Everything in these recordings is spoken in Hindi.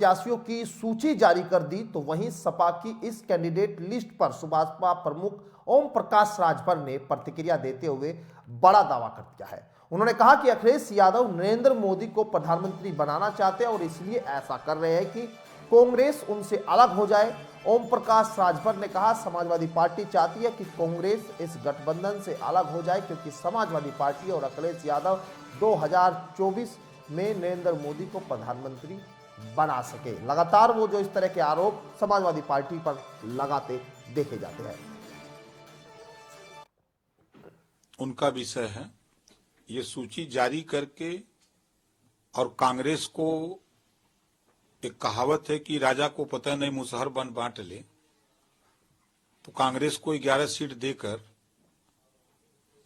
प्रत्याशियों की सूची जारी कर दी, तो वहीं सपा की इस कैंडिडेट लिस्ट पर सुभाषपा प्रमुख ओम प्रकाश राजभर ने प्रतिक्रिया देते हुए बड़ा दावा कर दिया है। उन्होंने कहा कि अखिलेश यादव नरेंद्र मोदी को प्रधानमंत्री बनाना चाहते हैं और इसलिए ऐसा कर रहे हैं कि कांग्रेस उनसे अलग हो जाए। ओम प्रकाश राजभर ने कहा, समाजवादी पार्टी चाहती है कि कांग्रेस इस गठबंधन से अलग हो जाए, क्योंकि समाजवादी पार्टी और अखिलेश यादव 2024 में नरेंद्र मोदी को प्रधानमंत्री बना सके। लगातार वो जो इस तरह के आरोप समाजवादी पार्टी पर लगाते देखे जाते हैं। उनका विषय है, ये सूची जारी करके, और कांग्रेस को एक कहावत है कि राजा को पता नहीं मुसहर बन बांट ले, तो कांग्रेस को 11 सीट देकर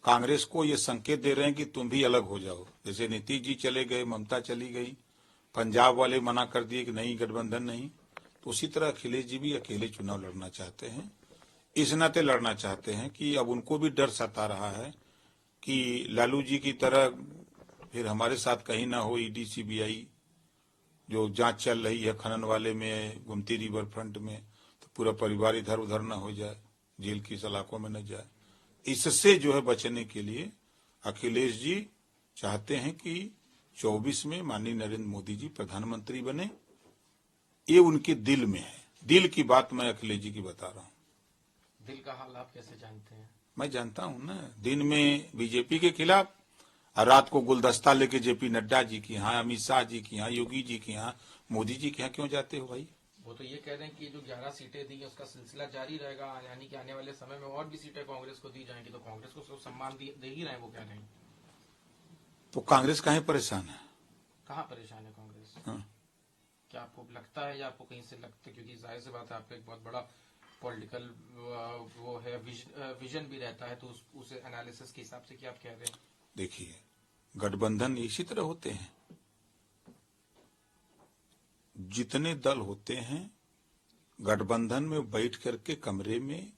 कांग्रेस को ये संकेत दे रहे हैं कि तुम भी अलग हो जाओ। जैसे नीतीश जी चले गए, ममता चली गई, पंजाब वाले मना कर दिए कि नहीं गठबंधन नहीं, तो उसी तरह अखिलेश जी भी अकेले चुनाव लड़ना चाहते हैं। इस नाते लड़ना चाहते हैं कि अब उनको भी डर सता रहा है कि लालू जी की तरह फिर हमारे साथ कहीं ना हो ईडी सीबीआई जो जांच चल रही है खनन वाले में, गोमती रिवर फ्रंट में, तो पूरा परिवार इधर उधर न हो जाए, जेल की सलाखों में न जाए। इससे जो है बचने के लिए अखिलेश जी चाहते हैं कि 24 में माननीय नरेंद्र मोदी जी प्रधानमंत्री बने। ये उनके दिल में है। दिल की बात मैं अखिलेश जी की बता रहा हूँ। दिल का हाल आप कैसे जानते हैं? मैं जानता हूँ ना, दिन में बीजेपी के खिलाफ और रात को गुलदस्ता लेके जेपी नड्डा जी की यहाँ, अमित शाह जी की यहाँ, योगी जी की यहाँ, मोदी जी के यहाँ क्यों जाते हो भाई? वो तो ये कह रहे हैं कि जो 11 सीटें दी उसका सिलसिला जारी रहेगा, यानी कि आने वाले समय में और भी सीटें कांग्रेस को दी जाएंगी, तो कांग्रेस को सम्मान दे ही रहे हैं, वो कह रहे हैं। तो कांग्रेस काहे परेशान है? कहाँ परेशान है कांग्रेस? हाँ। क्या आपको लगता है या आपको कहीं से लगता है, क्योंकि जाहिर सी बात है आपका एक बहुत बड़ा पॉलिटिकल वो है, विजन भी रहता है, तो उस एनालिसिस के हिसाब से क्या आप कह रहे हैं? देखिए, गठबंधन इसी तरह होते हैं। जितने दल होते हैं गठबंधन में बैठ करके कमरे में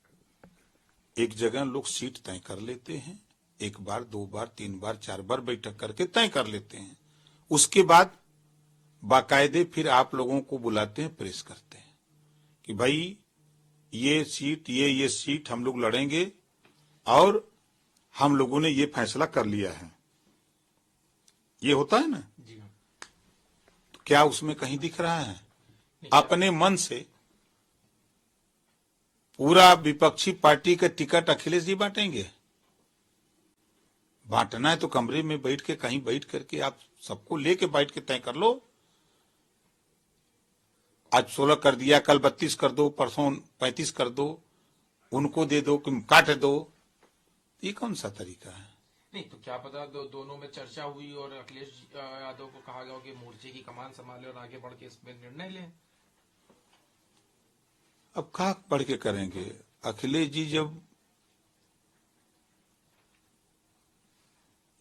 एक जगह लोग सीट तय कर लेते हैं। एक बार, दो बार, तीन बार, चार बार बैठक करके तय कर लेते हैं। उसके बाद बाकायदे फिर आप लोगों को बुलाते हैं, प्रेस करते हैं कि भाई ये सीट, ये सीट हम लोग लड़ेंगे और हम लोगों ने ये फैसला कर लिया है। ये होता है ना जी हाँ। तो क्या उसमें कहीं दिख रहा है? अपने मन से पूरा विपक्षी पार्टी का टिकट अखिलेश जी बांटेंगे? बांटना है तो कमरे में बैठ के, कहीं बैठ करके आप सबको लेके बैठ के तय कर लो। आज 16 कर दिया, कल 32 कर दो, परसों 35 कर दो, उनको दे दो कि काट दो। ये कौन सा तरीका है? नहीं तो क्या पता दोनों में चर्चा हुई और अखिलेश यादव को कहा गया कि मोर्चे की कमान संभाले और आगे बढ़ के इसमें निर्णय लें। अब कहा बढ़ के करेंगे? अखिलेश जी जब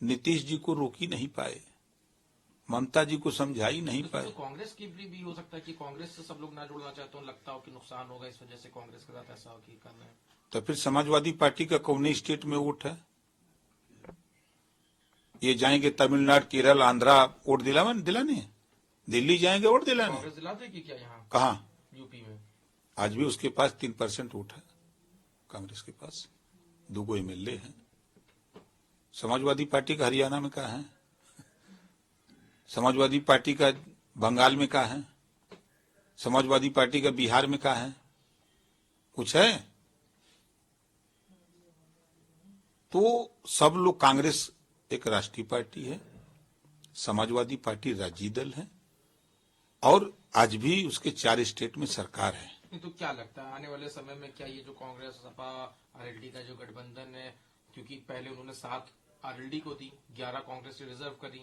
नीतीश जी को रोक ही नहीं पाए, ममता जी को समझा ही नहीं पाए, तो कांग्रेस की भी हो सकता है कि कांग्रेस से सब लोग ना जुड़ना चाहते हो, लगता हो कि नुकसान होगा, इस वजह से कांग्रेस के साथ ऐसा हो कि करना है। तो फिर समाजवादी पार्टी का कौन स्टेट में वोट है? ये जाएंगे तमिलनाडु, केरल, आंध्रा वोट दिलाने, दिल्ली जाएंगे वोट दिलाने। कांग्रेस दिला देगी क्या यहाँ? कहाँ? यूपी में आज भी उसके पास 3% वोट है। कांग्रेस के पास 2 एमएलए हैं। समाजवादी पार्टी का हरियाणा में कहाँ है? समाजवादी पार्टी का बंगाल में कहाँ है? समाजवादी पार्टी का बिहार में कहाँ है? कुछ है? तो सब लोग, कांग्रेस एक राष्ट्रीय पार्टी है, समाजवादी पार्टी राज्य दल है, और आज भी उसके 4 स्टेट में सरकार है। तो क्या लगता है आने वाले समय में क्या ये जो कांग्रेस सपा आरएलडी का जो गठबंधन है, क्योंकि पहले उन्होंने 7 आरएलडी को दी, 11 कांग्रेस से रिजर्व करी,